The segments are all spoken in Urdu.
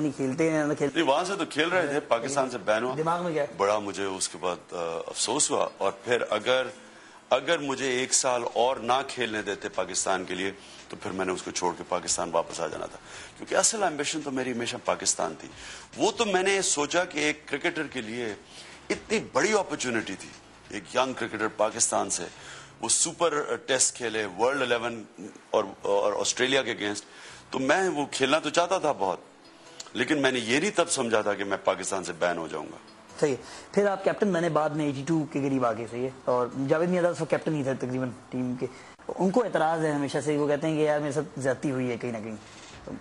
نہیں کھیلتے ہیں نہیں وہاں سے تو کھیل رہے تھے, پاکستان سے بین ہوا. دماغ میں کیا ہے؟ بڑا مجھے اس کے بعد افسوس ہوا, اور پھر اگر مجھے 1 سال اور نہ کھیلنے دیتے پاکستان کے لیے تو پھر میں نے اس کو چھوڑ کے پاکستان واپس آ جانا تھا, کیونکہ اصل ایمبیشن تو میری ہمیشہ پاکستان تھی. وہ تو میں نے سوچا کہ ایک کرکٹر کے لیے اتنی بڑی اپرچونٹی تھی, ایک ینگ کرکٹر پاکستان سے وہ سپر ٹیسٹ کھیلے ورلڈ 11 اور آسٹریلیا کے اگینسٹ, تو میں وہ کھیلنا تو چاہتا تھا بہت, لیکن میں نے یہ نہیں تب سمجھا تھا کہ میں پاکستان سے بین ہو جاؤں گا. صحیح. پھر آپ کیپٹن بنے بعد میں 82 کے قریب آگے, صحیح ہے, اور جاوید میاں اس وقت کیپٹن ہی تھے تقریباً ٹیم کے. ان کو اعتراض ہے ہمیشہ سے, وہ کہتے ہیں کہ یار میرے ساتھ زیادتی ہوئی ہے کہیں نہ کہیں,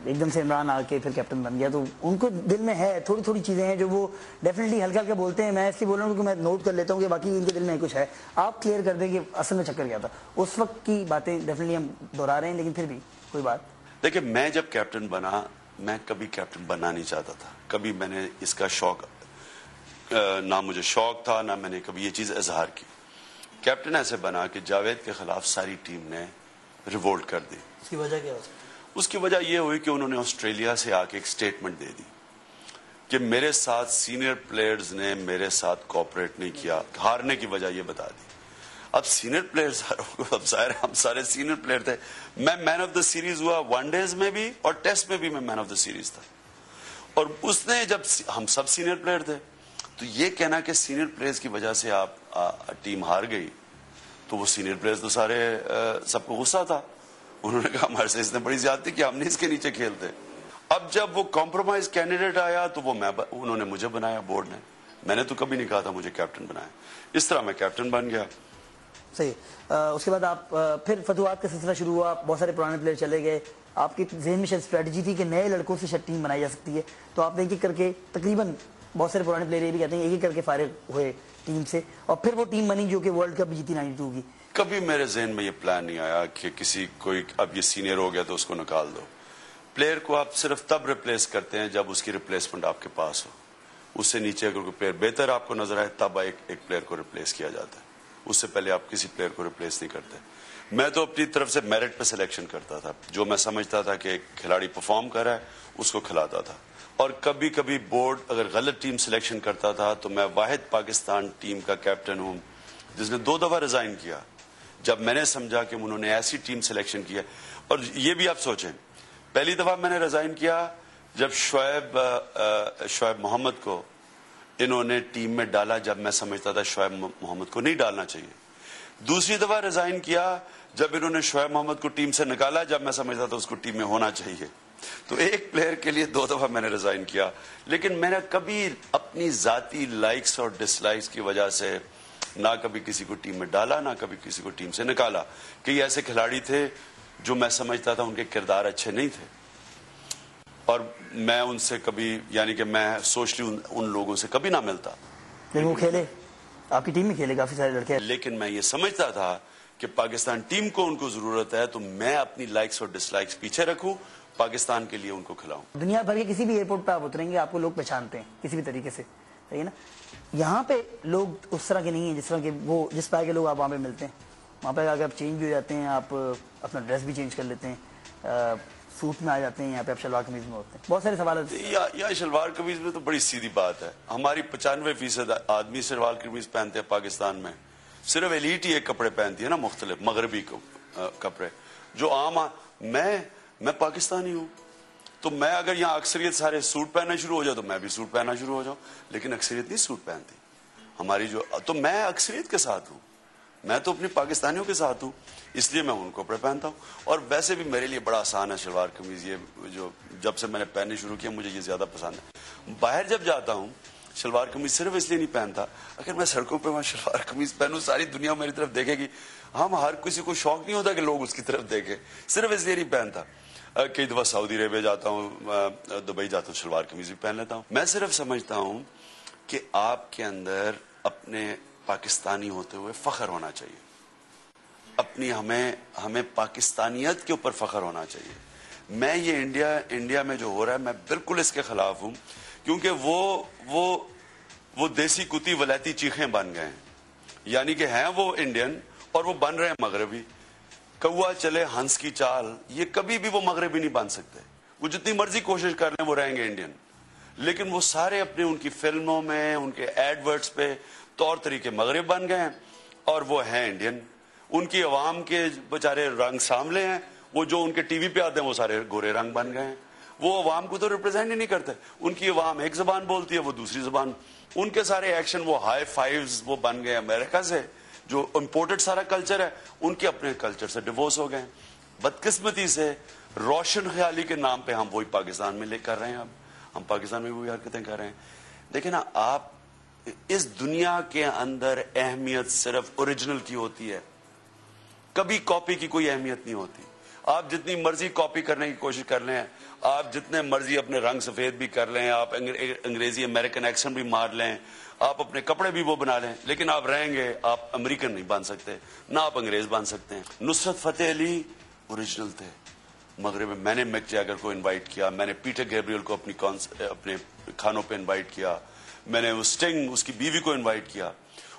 ایک دم سے عمران آ کے پھر کیپٹن بن گیا, تو ان کو دل میں ہے تھوڑی تھوڑی چیزیں ہیں جو وہ ڈیفینیٹلی ہلکا ہلکا بولتے ہیں. میں اس لیے بول رہا ہوں کیونکہ میں نوٹ کر لیتا ہوں کہ باقی ان کے دل میں کچھ ہے. آپ کلیئر کر دیں کہ اصل میں چکر کیا تھا اس وقت کی باتیں. ڈیفینیٹلی ہم دہرا رہے ہیں لیکن پھر بھی کوئی بات. دیکھیں میں جب کیپٹن بنا, میں کبھی کیپٹن بننا نہیں چاہتا تھا, کبھی میں نے اس کا شوق نہ مجھے شوق تھا, نہ میں نے کبھی یہ چیز اظہار کی. کیپٹن ایسے بنا کہ جاوید کے خلاف ساری ٹیم نے ریوولٹ کر دی. اس کی وجہ کیا ہو؟ اس کی وجہ یہ ہوئی کہ انہوں نے آسٹریلیا سے آ کے ایک سٹیٹمنٹ دے دی کہ میرے ساتھ سینئر پلیئرز نے میرے ساتھ کوآپریٹ نہیں کیا. ہارنے کی وجہ یہ بتا دی. اب سینئر پلیئرز, اب ظاہر ہم سارے سینئر پلیئر تھے. میں مین آف دا سیریز ہوا, ون ڈیز میں بھی اور ٹیسٹ میں بھی میں مین آف دا سیریز تھا. اور اس نے جب ہم سب سینئر پلیئر تھے, تو یہ کہنا کہ سینئر پلیئرز کی وجہ سے آپ ٹیم ہار گئی, تو وہ سینئر پلیئرز تو سارے سب کو غصہ تھا. انہوں نے کہا ہمارے سے اس نے بڑی زیادتی کہ ہم نہیں اس کے نیچے کھیلتے. اب جب وہ کمپرومائز کینڈیڈیٹ آیا تو وہ انہوں نے مجھے بنایا بورڈ نے. میں نے تو کبھی نہیں کہا تھا مجھے کیپٹن بنایا. اس طرح میں کیپٹن بن گیا. صحیح. اس کے بعد آپ پھر فتوحات کا سلسلہ شروع ہوا, بہت سارے پرانے پلیئر چلے گئے. آپ کی ذہن میں شاید اسٹریٹجی تھی کہ نئے لڑکوں سے شاید ٹیم بنائی جا سکتی ہے, تو آپ نے ایک ایک کر کے تقریباً بہت سارے پرانے پلیئر یہ بھی کہتے ہیں ایک ایک کر کے فارغ ہوئے ٹیم سے, اور پھر وہ ٹیم بنی جو کہ ورلڈ کپ جیتی 92 کی. کبھی میرے ذہن میں یہ پلان نہیں آیا کہ کوئی اب یہ سینئر ہو گیا تو اس کو نکال دو. پلیئر کو آپ صرف تب ریپلیس کرتے ہیں جب اس کی ریپلیسمنٹ آپ کے پاس ہو. اس سے نیچے اگر کوئی پلیئر بہتر آپ کو نظر آئے تب ایک پلیئر کو ریپلیس کیا جاتا ہے. اس سے پہلے آپ کسی پلیئر کو ریپلیس نہیں کرتے. میں تو اپنی طرف سے میرٹ پہ سلیکشن کرتا تھا. جو میں سمجھتا تھا کہ ایک کھلاڑی پرفارم کر رہا ہے اس کو کھلاتا تھا. اور کبھی کبھی بورڈ اگر غلط ٹیم سلیکشن کرتا تھا تو میں واحد پاکستان ٹیم کا کیپٹن ہوں جس نے 2 دفعہ ریزائن کیا جب میں نے سمجھا کہ انہوں نے ایسی ٹیم سلیکشن کی ہے. اور یہ بھی آپ سوچیں, پہلی دفعہ میں نے ریزائن کیا جب شعیب محمد کو انہوں نے ٹیم میں ڈالا جب میں سمجھتا تھا شعیب محمد کو نہیں ڈالنا چاہیے. دوسری دفعہ ریزائن کیا جب انہوں نے شعیب محمد کو ٹیم سے نکالا جب میں سمجھتا تھا اس کو ٹیم میں ہونا چاہیے. تو ایک پلیئر کے لیے 2 دفعہ میں نے ریزائن کیا. لیکن میں نے کبھی اپنی ذاتی لائکس اور ڈس لائکس کی وجہ سے نہ کبھی کسی کو ٹیم میں ڈالا نہ کبھی کسی کو ٹیم سے نکالا. کئی ایسے کھلاڑی تھے جو میں سمجھتا تھا ان کے کردار اچھے نہیں تھے, اور میں ان سے کبھی یعنی کہ میں سوشلی ان لوگوں سے کبھی نہ ملتا. لیکن وہ کھیلے, آپ کی ٹیم میں کھیلے کافی سارے لڑکے. لیکن میں یہ سمجھتا تھا کہ پاکستان ٹیم کو ان کو ضرورت ہے تو میں اپنی لائکس اور ڈس لائکس پیچھے رکھوں, پاکستان کے لیے ان کو کھلاؤں. دنیا بھر کے کسی بھی ایئرپورٹ پہ آپ اتریں گے آپ کو لوگ پہچانتے ہیں کسی بھی طریقے سے, صحیح ہے نا. یہاں پہ لوگ اس طرح کے نہیں ہیں جس طرح کے وہ جس پائے کے لوگ آپ وہاں پہ ملتے ہیں. وہاں پہ آگے آپ چینج بھی ہو جاتے ہیں, آپ اپنا ڈریس بھی چینج کر لیتے ہیں, سوٹ میں آ جاتے ہیں, یہاں پہ آپ شلوار قمیض میں ہوتے ہیں. بہت سارے سوالات. یا شلوار قمیض میں تو بڑی سیدھی بات ہے. ہماری 95% آدمی شلوار قمیض پہنتے ہیں پاکستان میں. صرف ایلیٹ ہی ایک کپڑے پہنتی ہے نا, مختلف مغربی کپڑے جو عام. میں پاکستانی ہوں تو میں اگر یہاں اکثریت سارے سوٹ پہننا شروع ہو جائے تو میں بھی سوٹ پہننا شروع ہو جاؤں. لیکن اکثریت نہیں سوٹ پہنتی ہماری تو میں اکثریت کے ساتھ ہوں, میں تو اپنی پاکستانیوں کے ساتھ ہوں, اس لیے میں ان کپڑے پہنتا ہوں. اور ویسے بھی میرے لیے بڑا آسان ہے شلوار قمیض. یہ جو جب سے میں نے پہننے شروع کیا مجھے یہ زیادہ پسند ہے. باہر جب جاتا ہوں شلوار قمیض صرف اس لیے نہیں پہنتا, اگر میں سڑکوں پہ وہاں شلوار قمیض پہنوں ساری دنیا میری طرف دیکھے گی. ہم ہر کسی کو شوق نہیں ہوتا کہ لوگ اس کی طرف دیکھیں, صرف اس لیے نہیں پہنتا. کئی دفعہ سعودی عربیہ جاتا ہوں, دبئی جاتا ہوں, شلوار قمیض بھی پہن لیتا ہوں. میں صرف سمجھتا ہوں کہ آپ کے اندر اپنے پاکستانی ہوتے ہوئے فخر ہونا چاہیے. اپنی ہمیں پاکستانیت کے اوپر فخر ہونا چاہیے. میں یہ انڈیا میں جو ہو رہا ہے میں بالکل اس کے خلاف ہوں, کیونکہ وہ دیسی کتی ولیتی چیخیں بن گئے ہیں. یعنی کہ ہیں وہ انڈین اور وہ بن رہے ہیں مغربی. کوا چلے ہنس کی چال, یہ کبھی بھی وہ مغربی نہیں بن سکتے. وہ جتنی مرضی کوشش کر لیں وہ رہیں گے انڈین. لیکن وہ سارے اپنے ان کی فلموں میں ان کے ایڈورٹس پہ طور طریقے مغرب بن گئے ہیں اور وہ ہیں انڈین. ان کی عوام کے بےچارے رنگ ساملے ہیں, وہ جو ان کے ٹی وی پہ آتے ہیں وہ سارے گورے رنگ بن گئے ہیں. وہ عوام کو تو ریپرزینٹ ہی نہیں کرتے. ان کی عوام ایک زبان بولتی ہے, وہ دوسری زبان. ان کے سارے ایکشن وہ ہائی فائیوز وہ بن گئے امریکہ سے, جو امپورٹڈ سارا کلچر ہے. ان کے اپنے کلچر سے ڈیوورس ہو گئے. بدقسمتی سے روشن خیالی کے نام پہ ہم وہی پاکستان میں لے کر رہے ہیں. اب ہم پاکستان میں وہی حرکتیں کر رہے ہیں. دیکھیں نا آپ, اس دنیا کے اندر اہمیت صرف اوریجنل کی ہوتی ہے, کبھی کاپی کی کوئی اہمیت نہیں ہوتی. آپ جتنی مرضی کاپی کرنے کی کوشش کر لیں, آپ جتنے مرضی اپنے رنگ سفید بھی کر لیں, آپ انگریزی امریکن ایکسنٹ بھی مار لیں, آپ اپنے کپڑے بھی وہ بنا لیں, لیکن آپ رہیں گے, آپ امریکن نہیں بن سکتے, نہ آپ انگریز بن سکتے ہیں. نصرت فتح علی اوریجنل تھے مغرب میں. میں نے مک جیگر کو انوائٹ کیا, میں نے پیٹر گیبریل کو اپنے کھانوں پہ انوائٹ کیا, میں نے اسٹنگ اس کی بیوی کو انوائٹ کیا,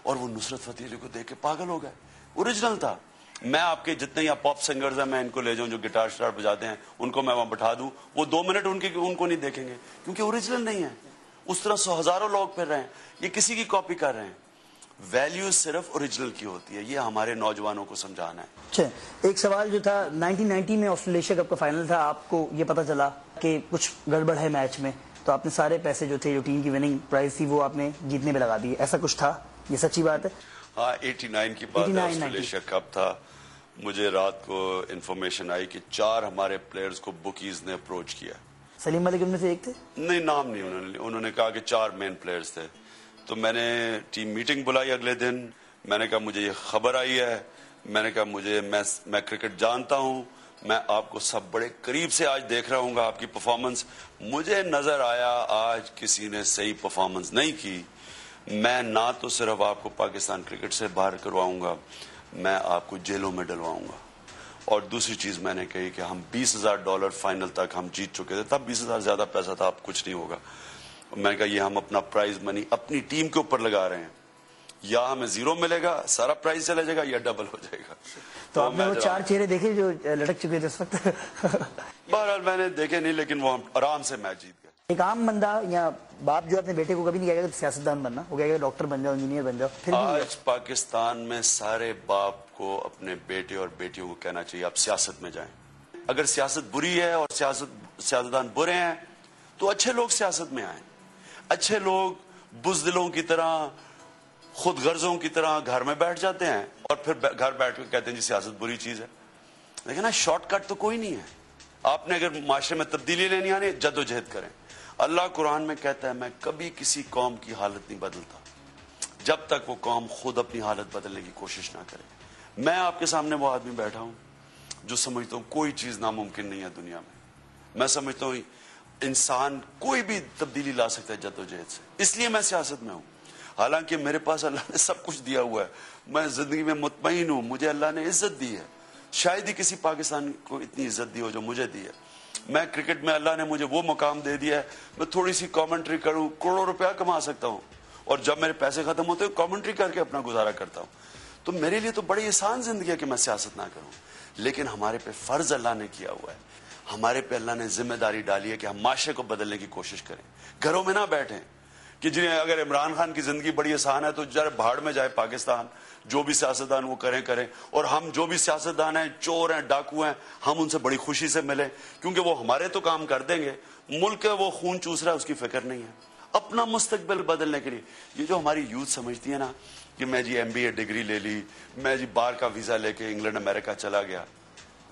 اور وہ نصرت فتح علی کو دیکھ کے پاگل ہو گئے. اوریجنل تھا. میں آپ کے جتنے یہاں پاپ سنگرز ہیں, میں ان کو لے جاؤں جو گٹار شٹار بجاتے ہیں, ان کو میں وہاں بٹھا دوں, وہ 2 منٹ ان کو نہیں دیکھیں گے, کیونکہ اوریجنل نہیں ہے. اس طرح 100,000 لوگ پھر رہے ہیں, یہ کسی کی کاپی کر رہے ہیں. ویلیو صرف اوریجنل کی ہوتی ہے, یہ ہمارے نوجوانوں کو سمجھانا ہے. اچھا, ایک سوال جو تھا, 1990 میں آسٹریلیا ایشیا کپ کا فائنل تھا, آپ کو یہ پتا چلا کہ کچھ گڑبڑ ہے میچ میں, تو آپ نے سارے پیسے جو تھے, جو ٹیم کی وننگ پرائز تھی, وہ آپ نے جیتنے پہ لگا دیے, ایسا کچھ تھا؟ یہ سچی بات ہے؟ ہاں, 89 کی بات ہے, آسٹریلیا ایشیا کپ تھا. مجھے رات کو انفارمیشن آئی کہ 4 ہمارے پلیئرز کو بکیز نے اپروچ کیا. سلیم ملک ان میں سے ایک تھے؟ نہیں, نام نہیں, انہوں نے کہا کہ 4 مین پلیئرز تھے. تو میں نے ٹیم میٹنگ بلائی اگلے دن. میں نے کہا مجھے یہ خبر آئی ہے, میں نے کہا میں کرکٹ جانتا ہوں, میں آپ کو سب بڑے قریب سے آج دیکھ رہا ہوں گا, آپ کی پرفارمنس مجھے نظر آیا آج کسی نے صحیح پرفارمنس نہیں کی. میں نہ تو صرف آپ کو پاکستان کرکٹ سے باہر کرواؤں گا, میں آپ کو جیلوں میں ڈلواؤں گا. اور دوسری چیز میں نے کہی کہ ہم $20,000 فائنل تک ہم جیت چکے تھے, تب 20,000 زیادہ پیسہ تھا, اب کچھ نہیں ہوگا. میں نے کہا یہ ہم اپنا پرائز منی اپنی ٹیم کے اوپر لگا رہے ہیں, یا ہمیں 0 ملے گا, سارا پرائز چلا جائے گا, یا ڈبل ہو جائے گا. تو آپ نے وہ 4 چہرے دیکھے جو لٹک چکے تھے اس وقت؟ بہرحال میں نے دیکھے نہیں, لیکن وہ ہم آرام سے میچ جیت گئے. ایک عام بندہ یا باپ جو اپنے بیٹے کو کبھی نہیں کہے گا سیاستدان بننا, وہ کہے گا ڈاکٹر بن جاؤ, انجینئر بن جاؤ. پھر آج پاکستان میں سارے باپ کو اپنے بیٹے اور بیٹیوں کو کہنا چاہیے آپ سیاست میں جائیں. اگر سیاست بری ہے اور سیاستدان برے ہیں تو اچھے لوگ سیاست میں آئیں. اچھے لوگ بزدلوں کی طرح, خود غرضوں کی طرح گھر میں بیٹھ جاتے ہیں, اور پھر گھر بیٹھ کے کہتے ہیں جی سیاست بری چیز ہے. لیکن نا شارٹ کٹ تو کوئی نہیں ہے. آپ نے اگر معاشرے میں تبدیلی لینی آنی, جدوجہد کریں. اللہ قرآن میں کہتا ہے میں کبھی کسی قوم کی حالت نہیں بدلتا جب تک وہ قوم خود اپنی حالت بدلنے کی کوشش نہ کرے. میں آپ کے سامنے وہ آدمی بیٹھا ہوں جو سمجھتا ہوں کوئی چیز ناممکن نہیں ہے دنیا میں. میں سمجھتا ہوں انسان کوئی بھی تبدیلی لا سکتا ہے جدوجہد سے, اس لیے میں سیاست میں ہوں. حالانکہ میرے پاس اللہ نے سب کچھ دیا ہوا ہے, میں زندگی میں مطمئن ہوں, مجھے اللہ نے عزت دی ہے. شاید ہی کسی پاکستان کو اتنی عزت دی ہو جو مجھے دی ہے. میں کرکٹ میں اللہ نے مجھے وہ مقام دے دیا ہے, میں تھوڑی سی کامنٹری کروں کروڑوں روپیہ کما سکتا ہوں, اور جب میرے پیسے ختم ہوتے ہیں کامنٹری کر کے اپنا گزارا کرتا ہوں. تو میرے لیے تو بڑی آسان زندگی ہے کہ میں سیاست نہ کروں. لیکن ہمارے پہ فرض اللہ نے کیا ہوا ہے, ہمارے پہ اللہ نے ذمہ داری ڈالی ہے کہ ہم معاشرے کو بدلنے کی کوشش کریں. گھروں میں نہ بیٹھیں کہ جنہیں اگر عمران خان کی زندگی بڑی آسان ہے تو ذرا بھاڑ میں جائے پاکستان, جو بھی سیاستدان وہ کریں, اور ہم جو بھی سیاستدان ہیں, چور ہیں, ڈاکو ہیں, ہم ان سے بڑی خوشی سے ملیں, کیونکہ وہ ہمارے تو کام کر دیں گے. ملک ہے وہ خون چوس رہا ہے, اس کی فکر نہیں ہے اپنا مستقبل بدلنے کے لیے. یہ جو ہماری یوتھ سمجھتی ہے نا کہ میں جی MBA ڈگری لے لی, میں جی باہر کا ویزا لے کے انگلینڈ امریکہ چلا گیا,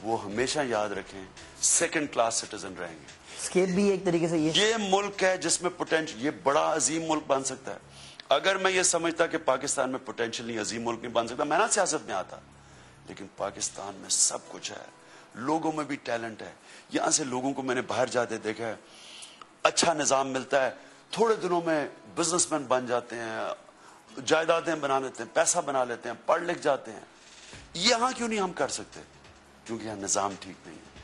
وہ ہمیشہ یاد رکھیں سیکنڈ کلاس سٹیزن رہیں گے. اسکیپ بھی ایک طریقے سے یہ ملک ہے جس میں پوٹینشل, یہ بڑا عظیم ملک بن سکتا ہے. اگر میں یہ سمجھتا کہ پاکستان میں پوٹینشل نہیں, عظیم ملک نہیں بن سکتا, میں نہ سیاست میں آتا. لیکن پاکستان میں سب کچھ ہے, لوگوں میں بھی ٹیلنٹ ہے. یہاں سے لوگوں کو میں نے باہر جاتے دیکھا ہے, اچھا نظام ملتا ہے, تھوڑے دنوں میں بزنس مین بن جاتے ہیں, جائیدادیں بنا لیتے ہیں, پیسہ بنا لیتے ہیں, پڑھ لکھ جاتے ہیں. یہاں کیوں نہیں ہم کر سکتے؟ کیونکہ یہاں نظام ٹھیک نہیں ہے.